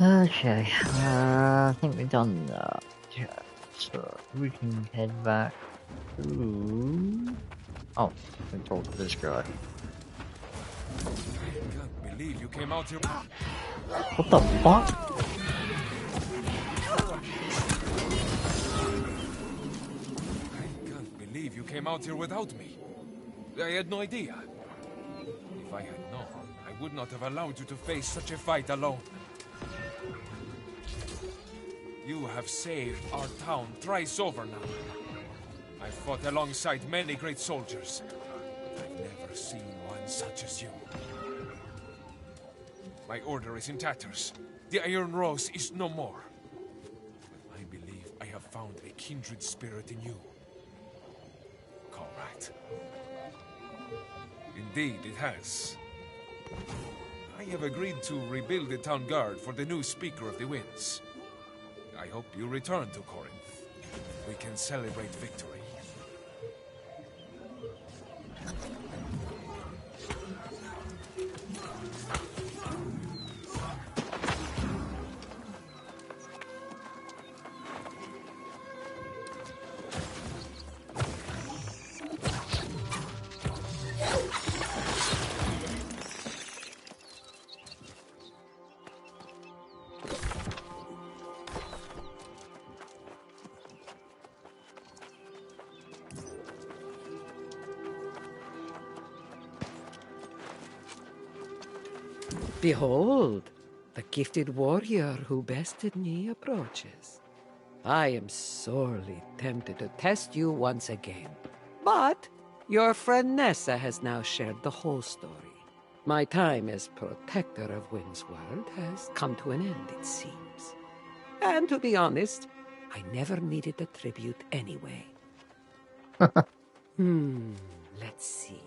Okay, I think we've done that. Yeah, so we can head back to... Oh, we can talk to this guy. I can't believe you came out here. What the fuck? I can't believe you came out here without me. I had no idea. If I had known, I would not have allowed you to face such a fight alone. You have saved our town thrice over now. I fought alongside many great soldiers, but I've never seen one such as you. My order is in tatters. The Iron Rose is no more. But I believe I have found a kindred spirit in you. Correct. Indeed, it has. I have agreed to rebuild the town guard for the new Speaker of the Winds. I hope you return to Corinth. We can celebrate victory. Behold, the gifted warrior who bested me approaches. I am sorely tempted to test you once again. But your friend Nessa has now shared the whole story. My time as protector of Wind's World has come to an end, it seems. And to be honest, I never needed a tribute anyway. Let's see.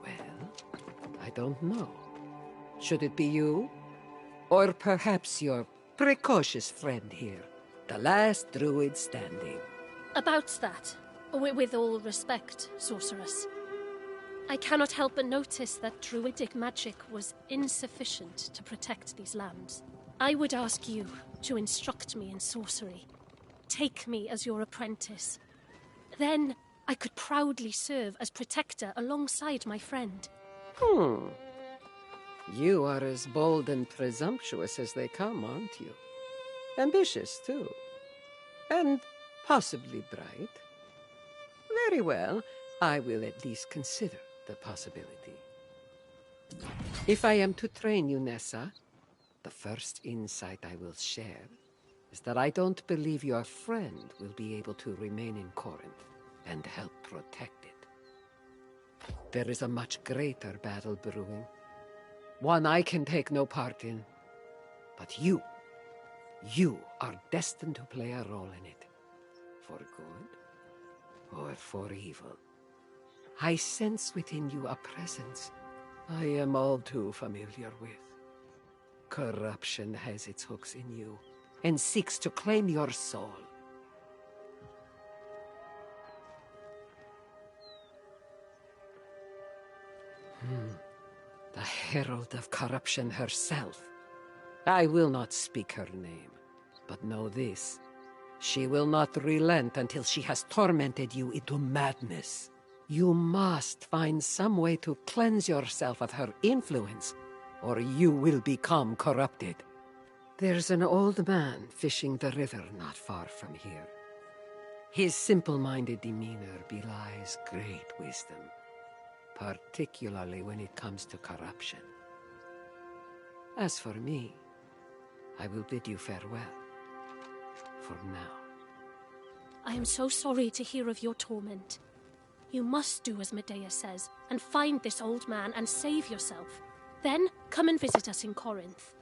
Well, I don't know. Should it be you? Or perhaps your precocious friend here, the last druid standing? About that, with all respect, sorceress, I cannot help but notice that druidic magic was insufficient to protect these lands. I would ask you to instruct me in sorcery. Take me as your apprentice. Then I could proudly serve as protector alongside my friend. You are as bold and presumptuous as they come, aren't you? Ambitious, too. And possibly bright. Very well, I will at least consider the possibility. If I am to train you, Nessa, the first insight I will share is that I don't believe your friend will be able to remain in Corinth and help protect it. There is a much greater battle brewing. One I can take no part in. But you are destined to play a role in it. For good or for evil. I sense within you a presence I am all too familiar with. Corruption has its hooks in you and seeks to claim your soul. The herald of corruption herself. I will not speak her name, but know this. She will not relent until she has tormented you into madness. You must find some way to cleanse yourself of her influence, or you will become corrupted. There's an old man fishing the river not far from here. His simple-minded demeanor belies great wisdom, particularly when it comes to corruption. As for me, I will bid you farewell. For now. I am so sorry to hear of your torment. You must do as Medea says, and find this old man and save yourself. Then, come and visit us in Corinth.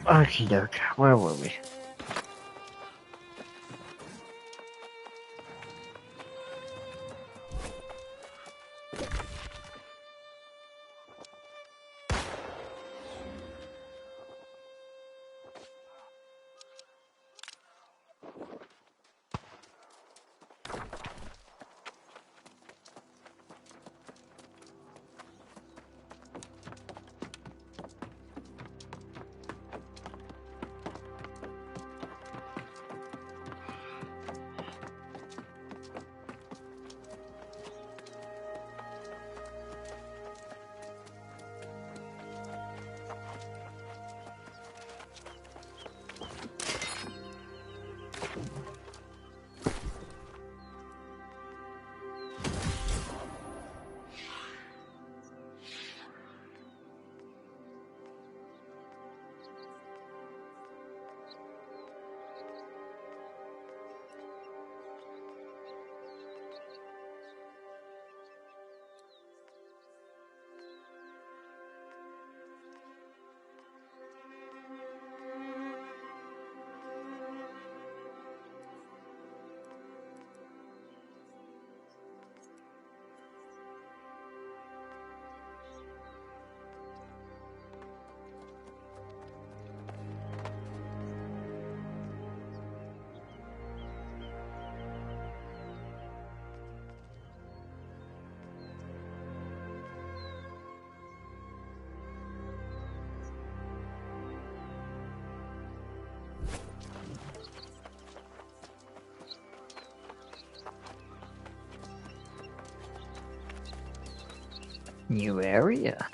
Okie doke, where were we? New area.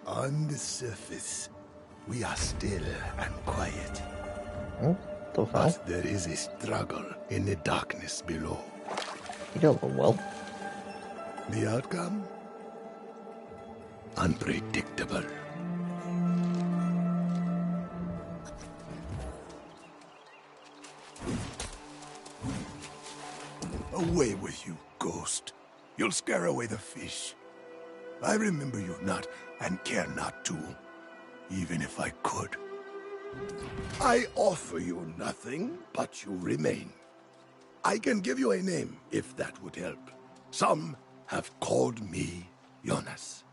On the surface, we are still and quiet. Oh, the hell? But there is a struggle in the darkness below. You don't look well. The outcome? Unpredictable. Away with you, ghost. You'll scare away the fish. I remember you not, and care not to, even if I could. I offer you nothing, but you remain. I can give you a name, if that would help. Some have called me Jonas.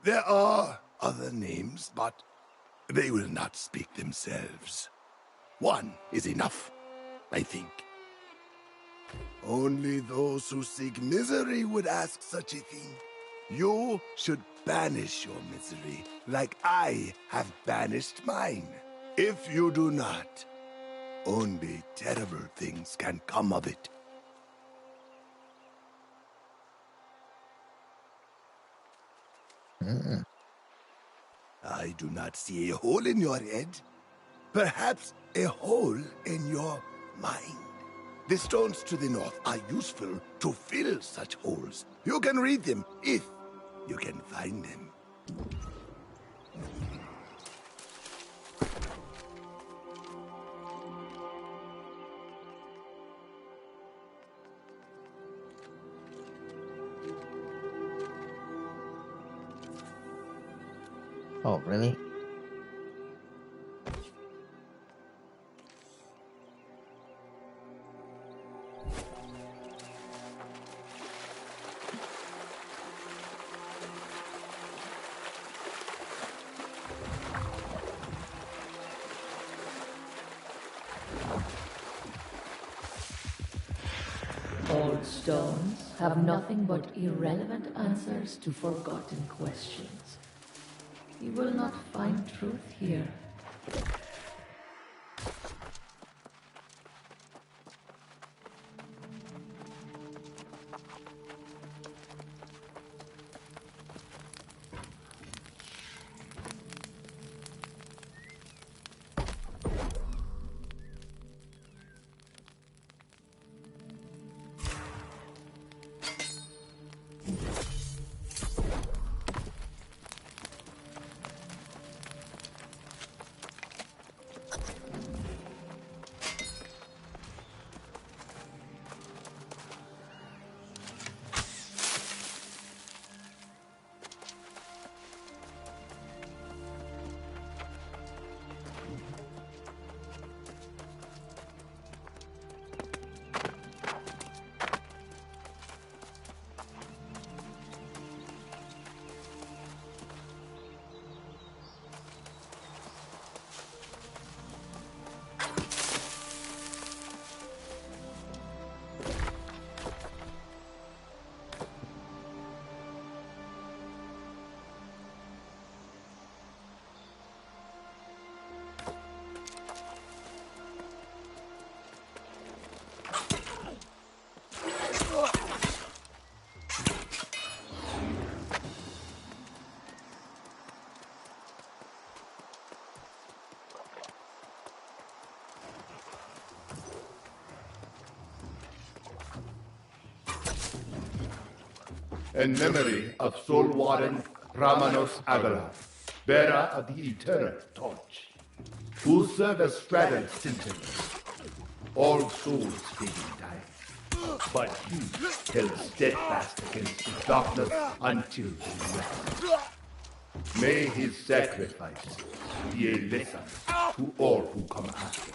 There are other names, but they will not speak themselves. One is enough, I think. Only those who seek misery would ask such a thing. You should banish your misery, like I have banished mine. If you do not, only terrible things can come of it. I do not see a hole in your head. Perhaps a hole in your mind. The stones to the north are useful to fill such holes. You can read them if you can find them. Oh, really? Old stones have nothing but irrelevant answers to forgotten questions. You will not find truth here. In memory of Soul Warden Ramanos Agalar, bearer of the Eternal Torch, who served as straddled sentinels. All souls fading die, but he held steadfast against the darkness until the rest. May his sacrifice be a lesson to all who come after.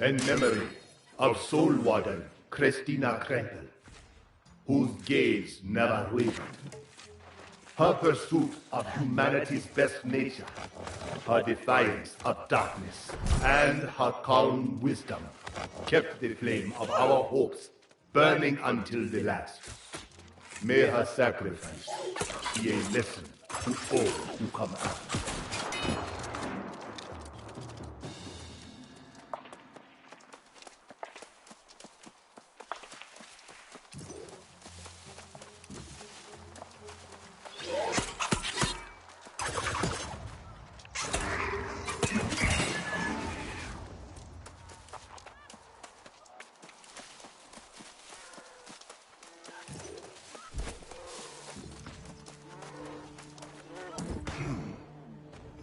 In memory of Soul Warden Christina Krempel, whose gaze never wavered. Her pursuit of humanity's best nature, her defiance of darkness, and her calm wisdom kept the flame of our hopes burning until the last. May her sacrifice be a lesson to all who come after.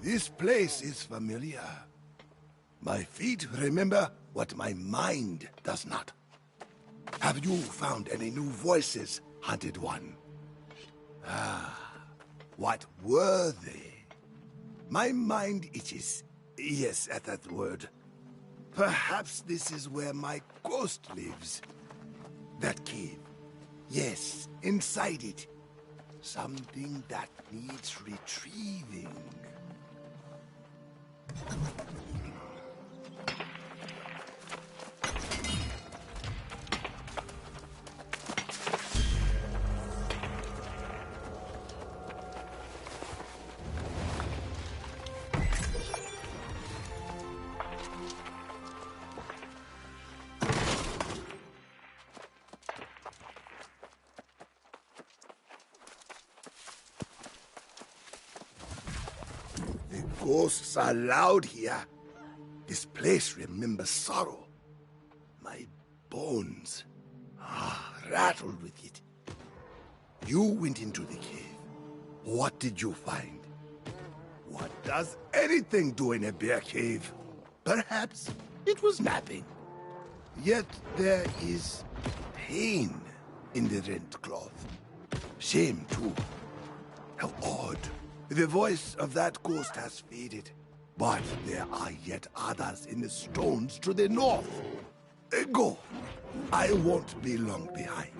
This place is familiar. My feet remember what my mind does not. Have you found any new voices, Hunted One? Ah, what were they? My mind itches. Yes, at that word. Perhaps this is where my ghost lives. That cave. Yes, inside it. Something that needs retrieving. The ghosts are loud here. This place remembers sorrow. My bones rattled with it. You went into the cave. What did you find? What does anything do in a bear cave? Perhaps it was napping. Yet there is pain in the rent cloth. Shame, too. How odd. The voice of that ghost has faded. But there are yet others in the stones to the north. Go. I won't be long behind.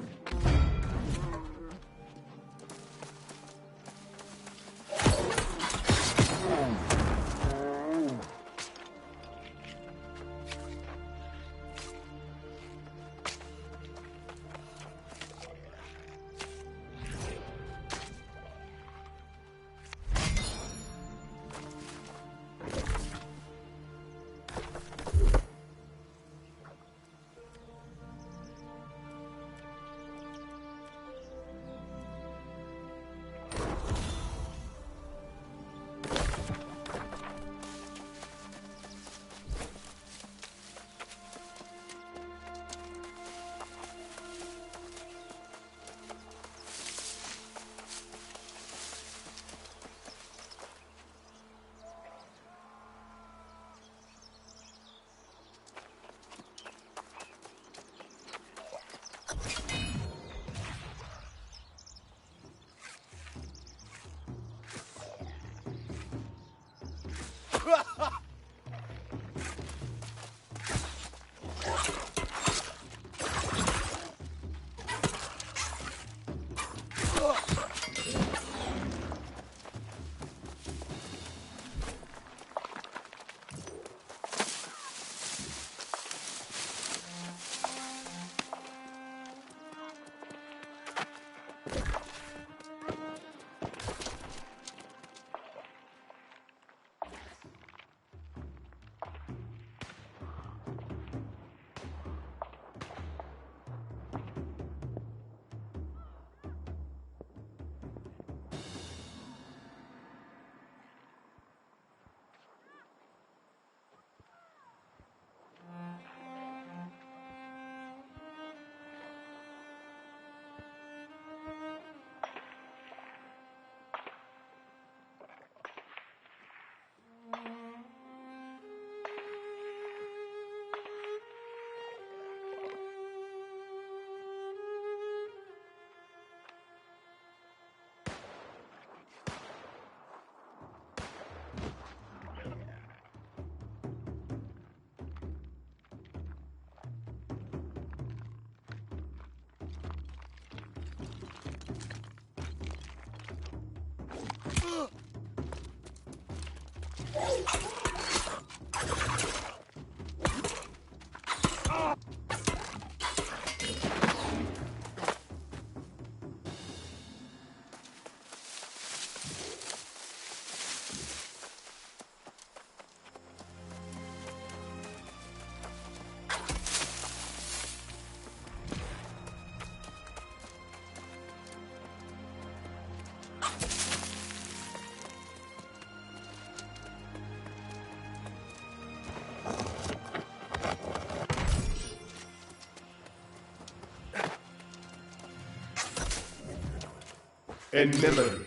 In memory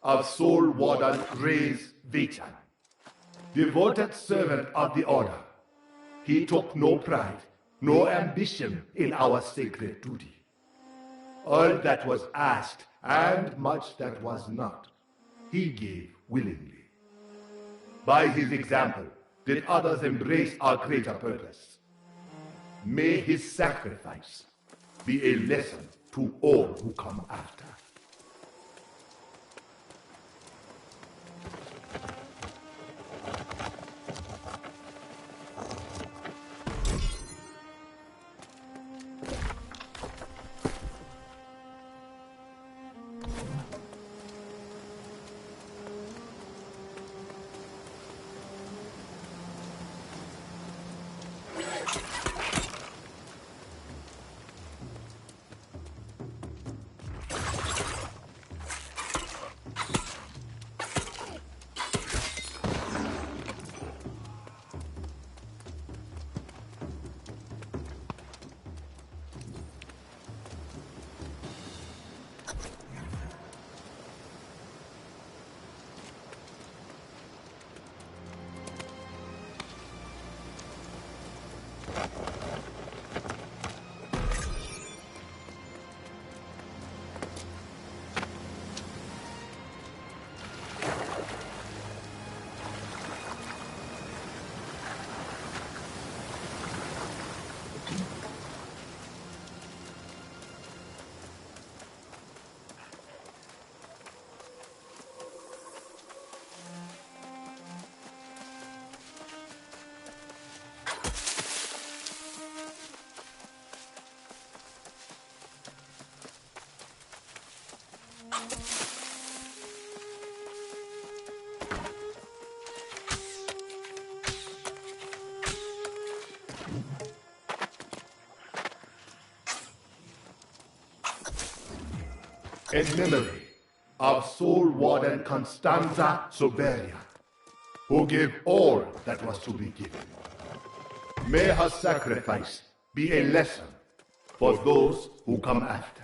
of Soul Warden Reyes Vitan, devoted servant of the Order, he took no pride, no ambition in our sacred duty. All that was asked, and much that was not, he gave willingly. By his example, did others embrace our greater purpose. May his sacrifice be a lesson to all who come after. In memory of Soul Warden Constanza Soberia, who gave all that was to be given. May her sacrifice be a lesson for those who come after.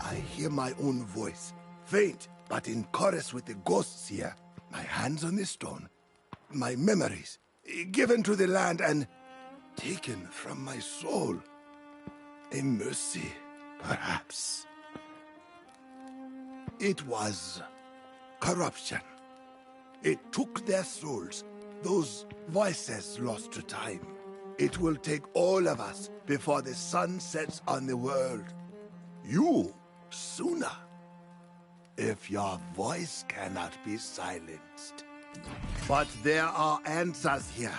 I hear my own voice, faint, but in chorus with the ghosts here. My hands on the stone, my memories, given to the land and taken from my soul. A mercy, perhaps. It was corruption. It took their souls, those voices lost to time. It will take all of us before the sun sets on the world. You sooner, if your voice cannot be silenced. But there are answers here.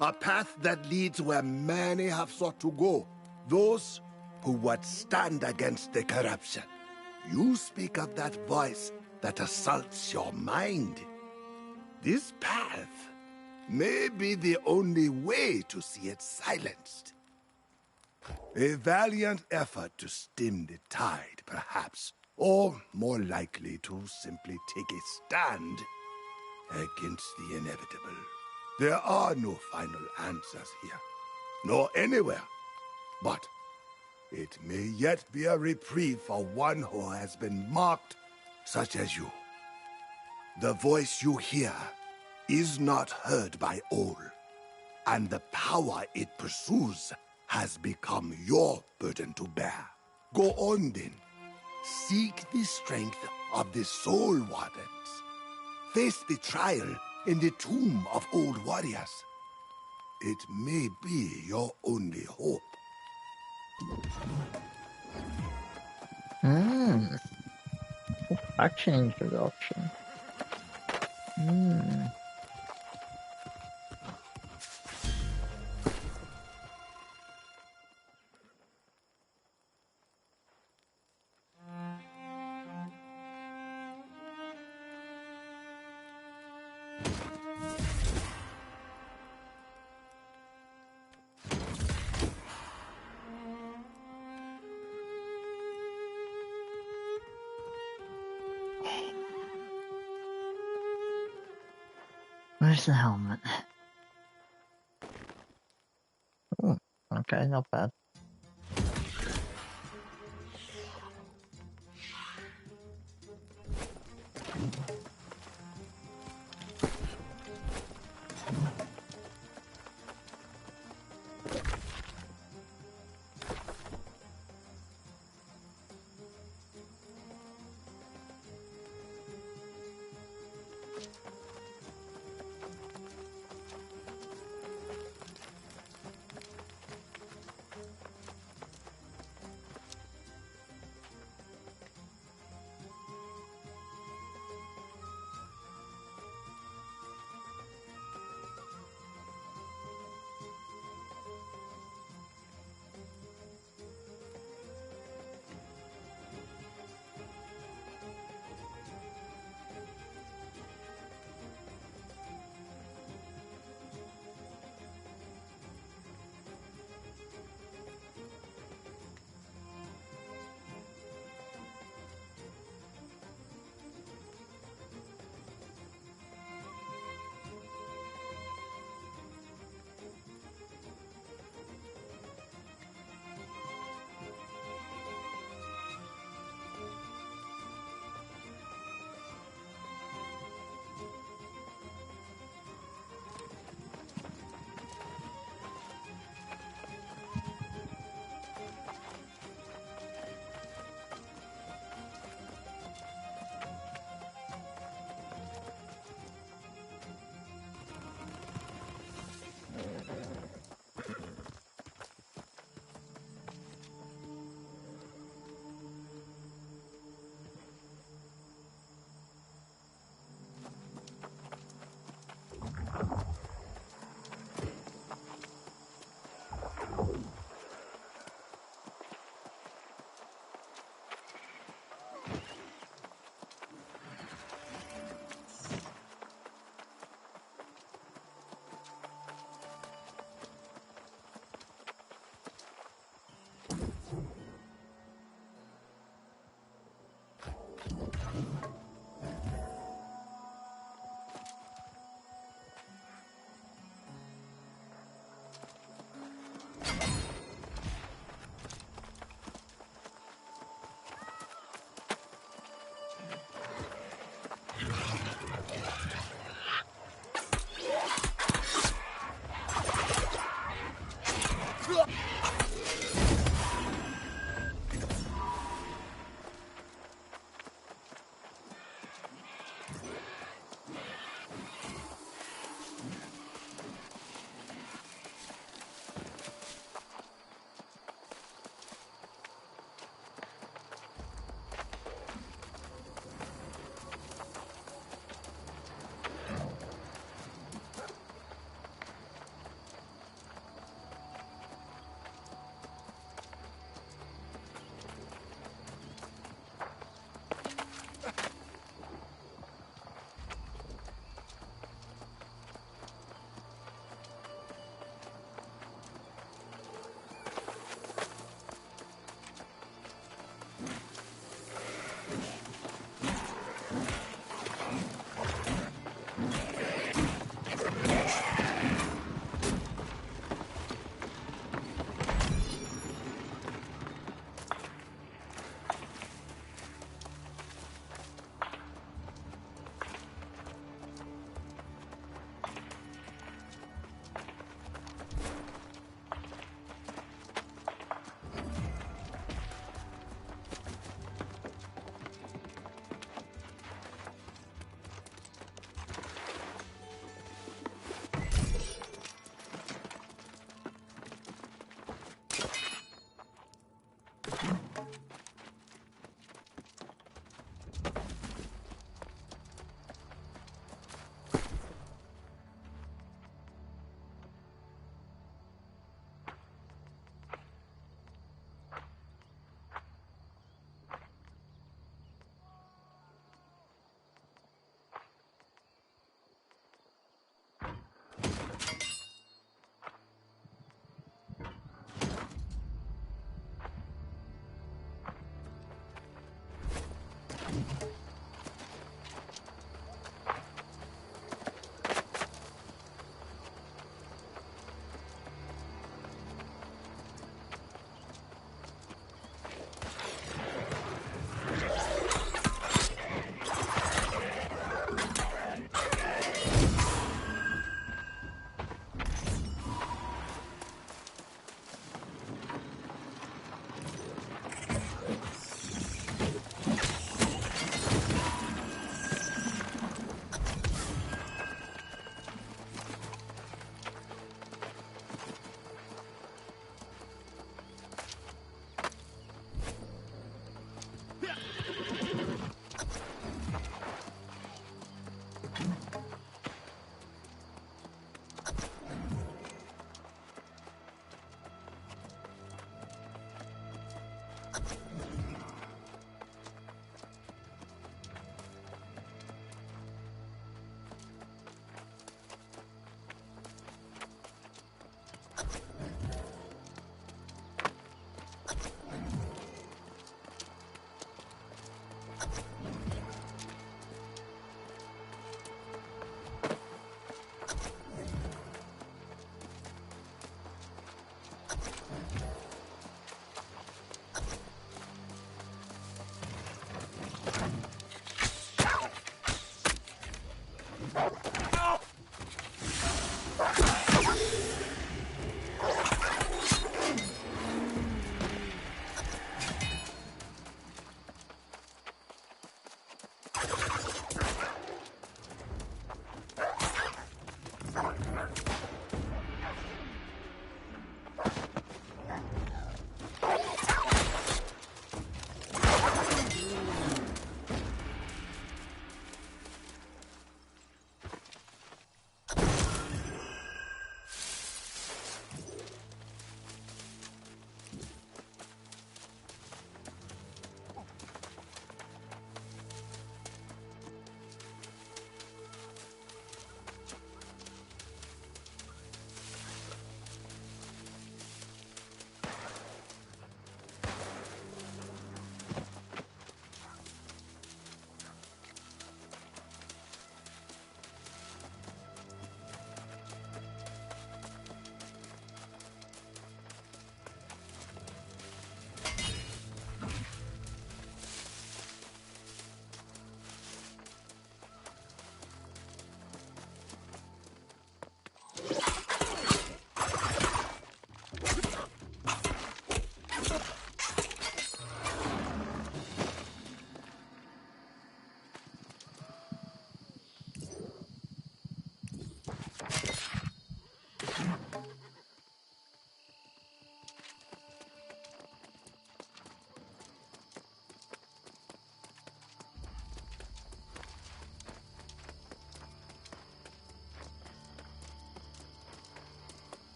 A path that leads where many have sought to go. Those who would stand against the corruption. You speak of that voice that assaults your mind. This path may be the only way to see it silenced. A valiant effort to stem the tide, perhaps. Or, more likely, to simply take a stand against the inevitable. There are no final answers here, nor anywhere. But it may yet be a reprieve for one who has been marked, such as you. The voice you hear is not heard by all, and the power it pursues has become your burden to bear. Go on then. Seek the strength of the Soul Wardens. Face the trial in the tomb of old warriors. It may be your only hope. Action introduction. Where's the helmet? Ooh, okay, not bad.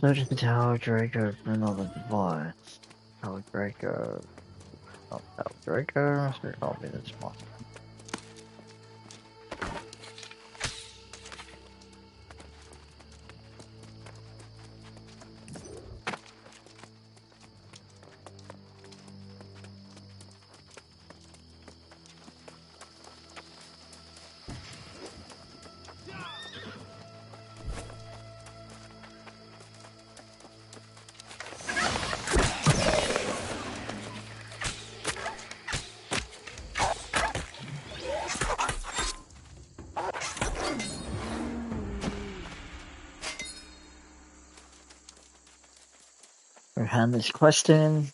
Search the Tower Draco for another device. Tower Draco. Not Tower Draco, so it can't be this one. We hand this quest in.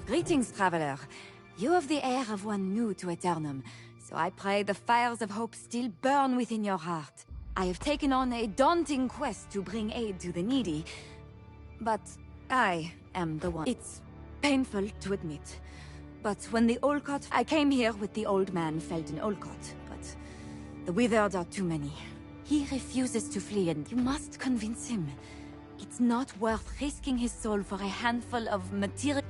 Greetings, traveler. You have the air of one new to Aeternum, so I pray the fires of hope still burn within your heart. I have taken on a daunting quest to bring aid to the needy, but I am the one. It's painful to admit, but when the Olcott... I came here with the old man Felton Olcott, but the withered are too many. He refuses to flee, and you must convince him. It's not worth risking his soul for a handful of material...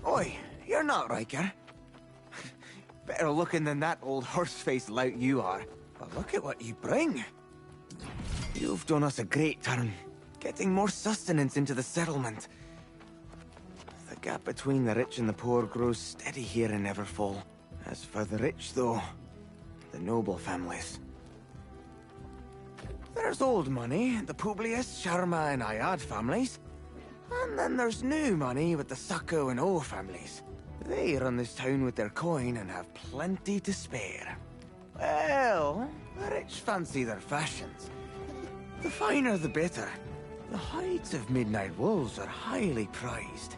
Oi, you're not Riker. Better looking than that old horse-faced lout you are. But look at what you bring. You've done us a great turn, getting more sustenance into the settlement. The gap between the rich and the poor grows steady here in Everfall. As for the rich, though, the noble families. There's old money, the Publius, Sharma and Ayad families. And then there's new money with the Sacco and O families. They run this town with their coin and have plenty to spare. Well, the rich fancy their fashions. The finer the better. The hides of midnight wolves are highly prized.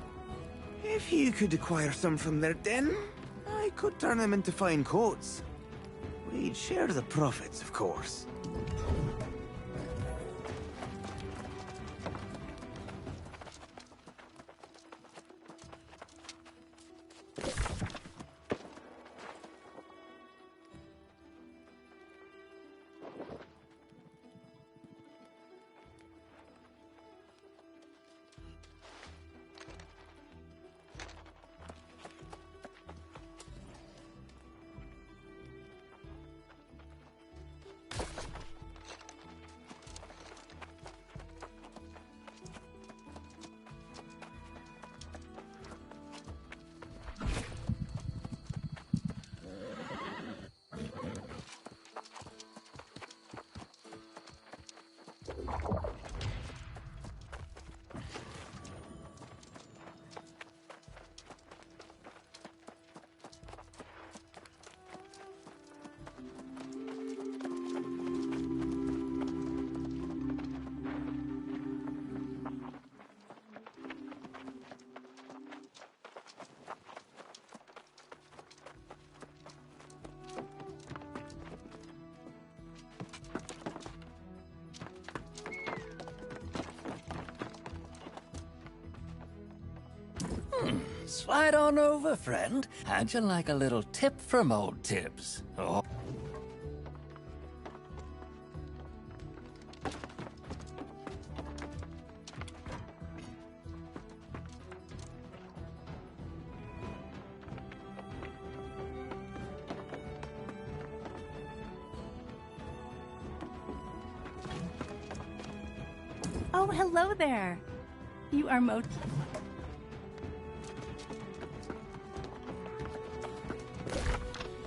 If you could acquire some from their den, I could turn them into fine coats. We'd share the profits, of course. Slide on over, friend. How'd you like a little tip from old Tibbs? Oh. Oh, hello there. You are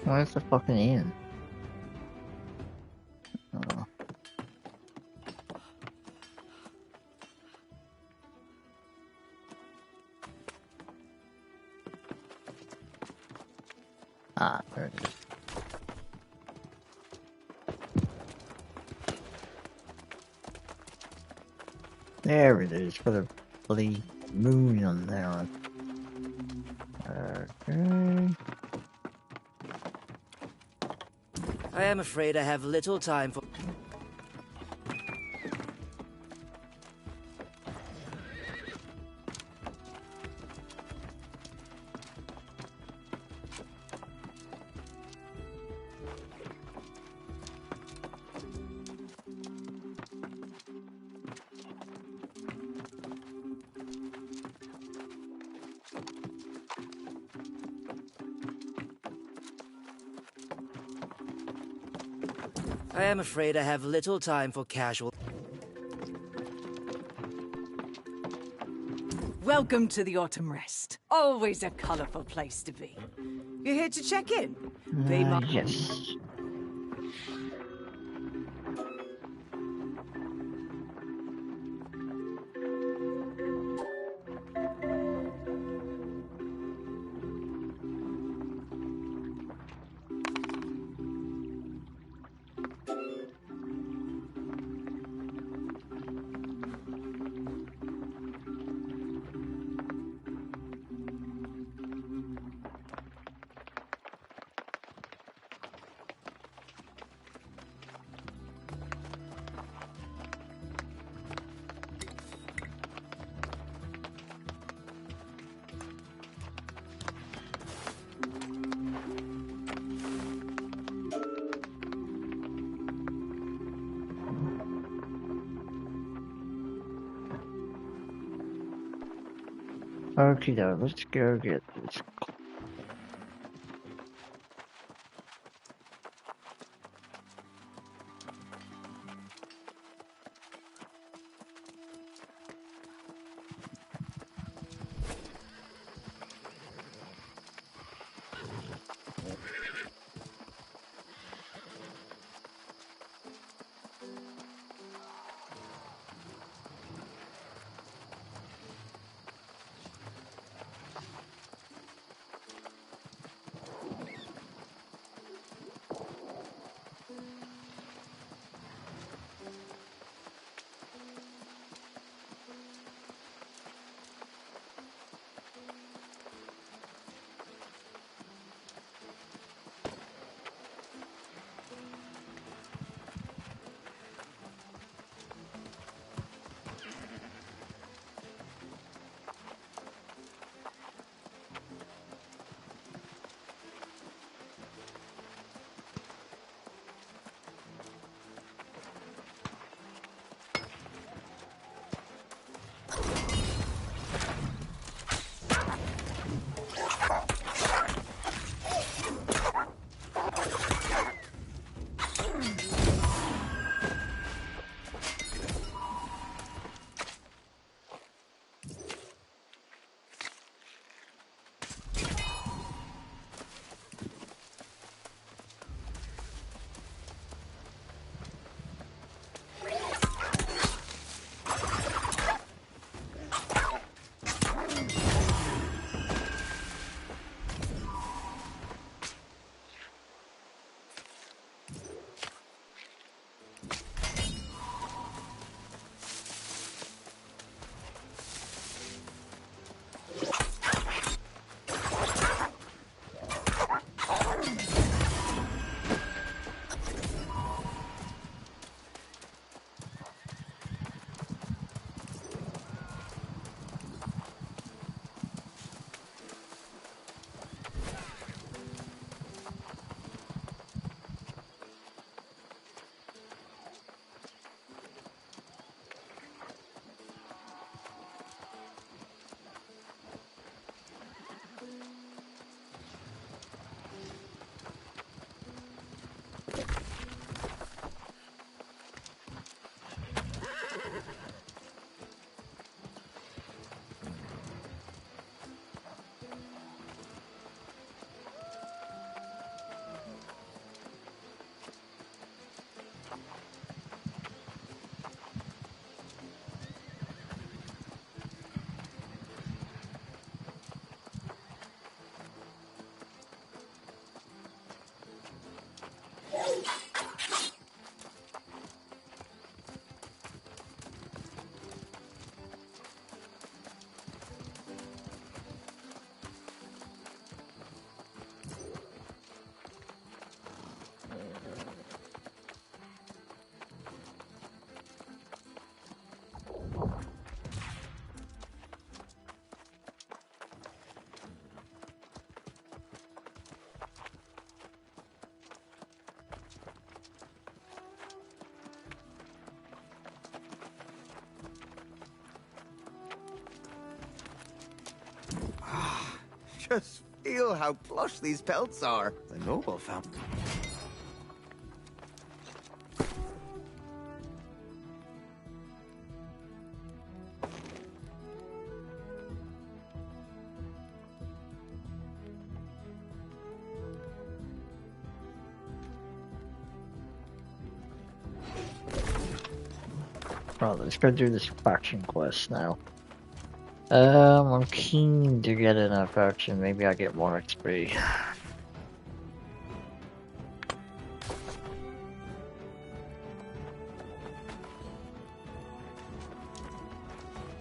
Where's the fucking inn? Oh. Ah, there it is. There it is, for the bloody moon on there. Okay. I am afraid I have little time for... I am afraid I have little time for casual... Welcome to the Autumn Rest. Always a colorful place to be. You're here to check in? Yes. Okay, though, let's go get this. Just feel how plush these pelts are. The noble family. Right, let's go do this faction quest now. I'm keen to get in a faction. Maybe I get more XP.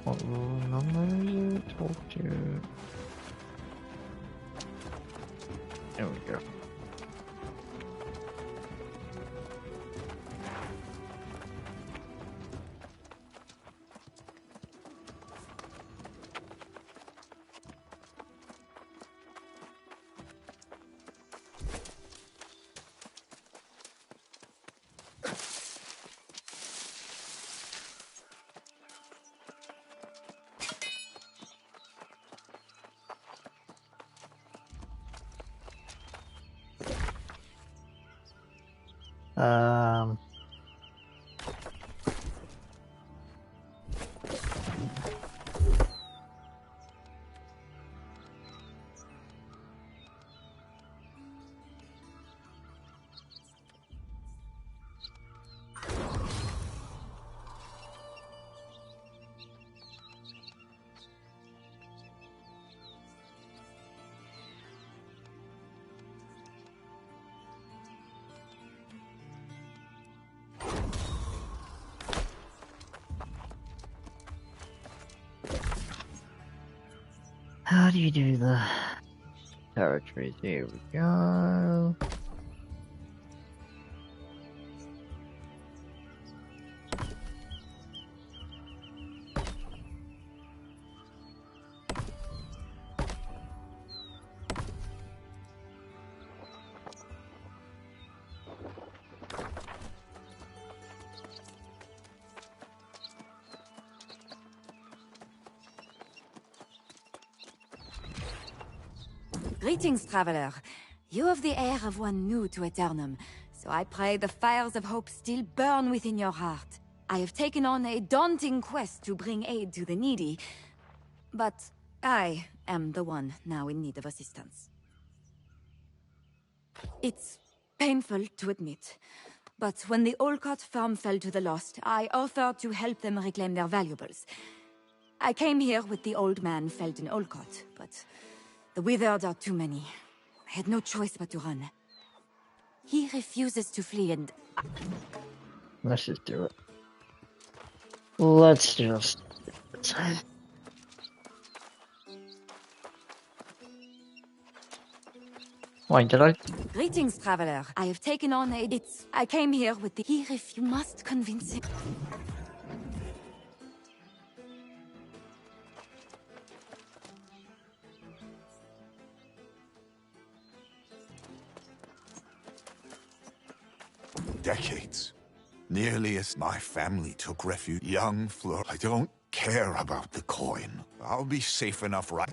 What number is it? Talk to. There we go. Um. How do you do the territories? Here we go. Greetings, traveler. You have the air of one new to Aeternum, so I pray the fires of hope still burn within your heart. I have taken on a daunting quest to bring aid to the needy, but I am the one now in need of assistance. It's painful to admit, but when the Olcott farm fell to the lost, I offered to help them reclaim their valuables. I came here with the old man felled in Olcott, but the withered are too many. I had no choice but to run. He refuses to flee and... Let's just do it. Let's just do it. Wait, did I? Greetings, traveler. I have taken on a... I came here with the... You must convince him... Decades. Nearly as my family took refuge. Young Fleur. I don't care about the coin. I'll be safe enough right...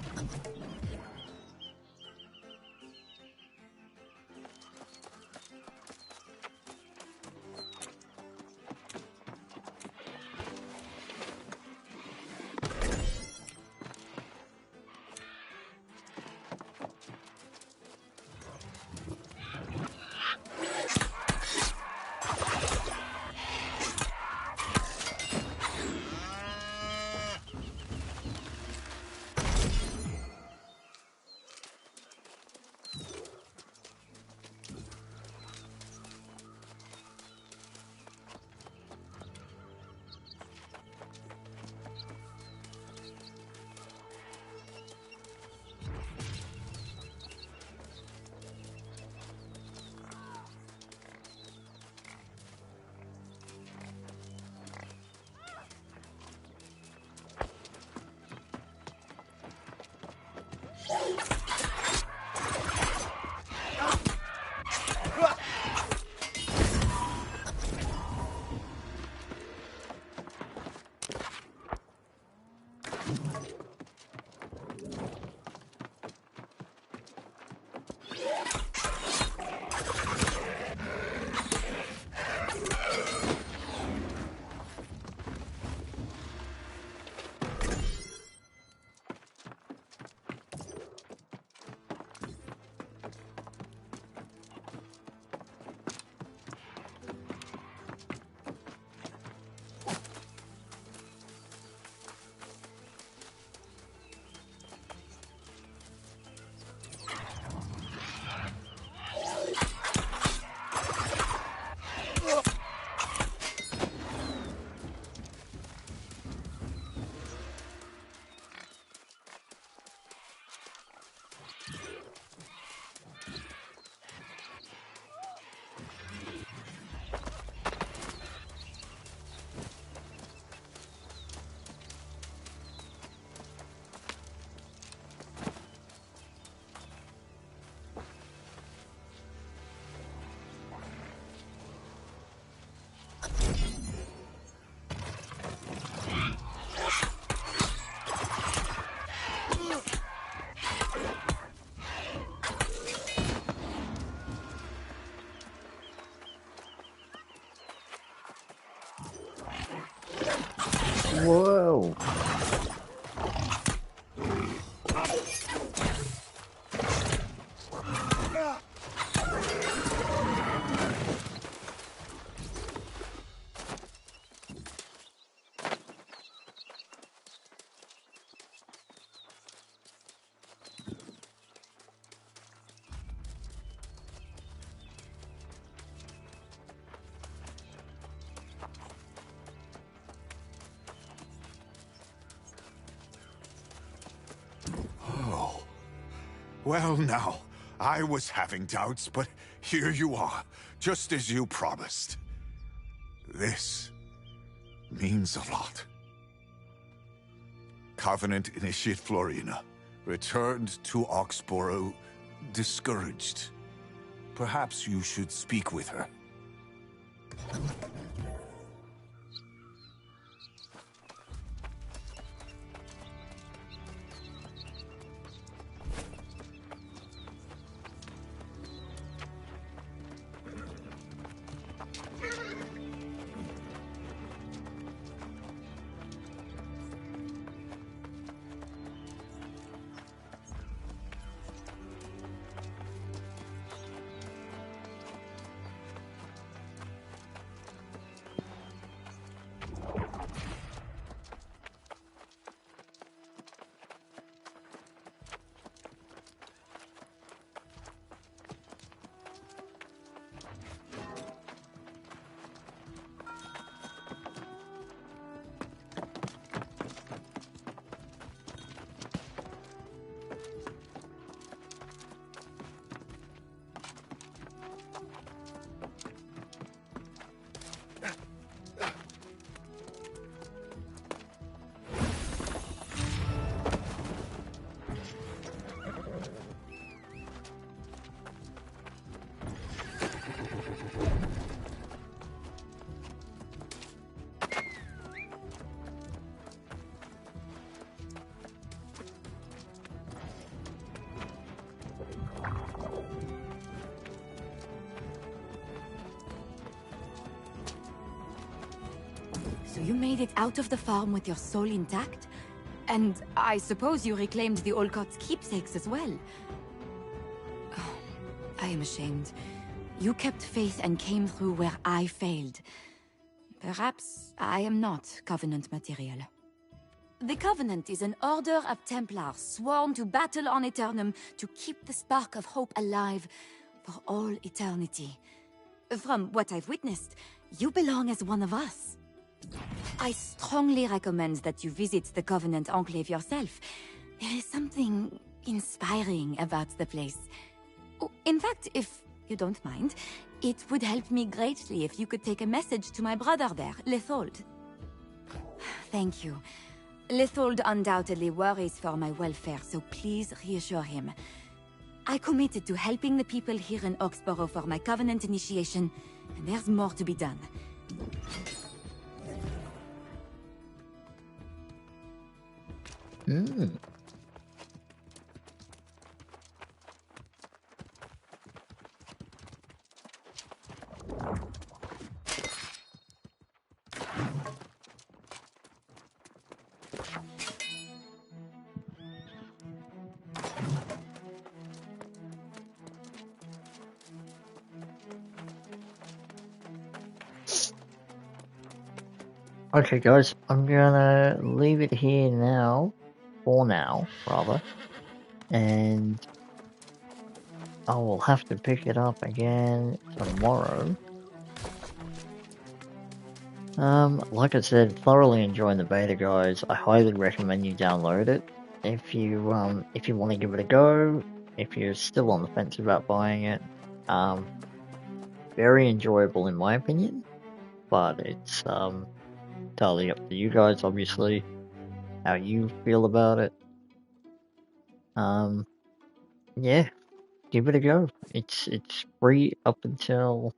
Well now, I was having doubts, but here you are, just as you promised. This means a lot. Covenant Initiate Florina returned to Oxborough discouraged. Perhaps you should speak with her. So you made it out of the farm with your soul intact? And I suppose you reclaimed the Olcott's keepsakes as well? Oh, I am ashamed. You kept faith and came through where I failed. Perhaps I am not Covenant material. The Covenant is an order of Templars sworn to battle on Aeternum to keep the spark of hope alive for all eternity. From what I've witnessed, you belong as one of us. I strongly recommend that you visit the Covenant Enclave yourself. There is something inspiring about the place. Oh, in fact, if you don't mind, it would help me greatly if you could take a message to my brother there, Lithold. Thank you. Lithold undoubtedly worries for my welfare, so please reassure him. I committed to helping the people here in Oxborough for my Covenant initiation, and there's more to be done. Okay guys, I'm gonna leave it here now, for now, rather, and I will have to pick it up again tomorrow. Like I said, thoroughly enjoying the beta, guys. I highly recommend you download it. If you want to give it a go, if you're still on the fence about buying it, very enjoyable in my opinion, but it's, entirely up to you guys, obviously, how you feel about it. Yeah, give it a go. It's free up until,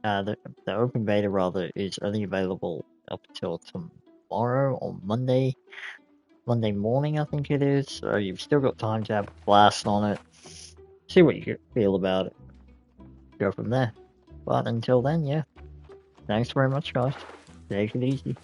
the open beta rather is only available up until tomorrow or Monday morning, I think it is. So you've still got time to have a blast on it. See what you feel about it. Go from there. But until then, yeah. Thanks very much, guys. Take it easy.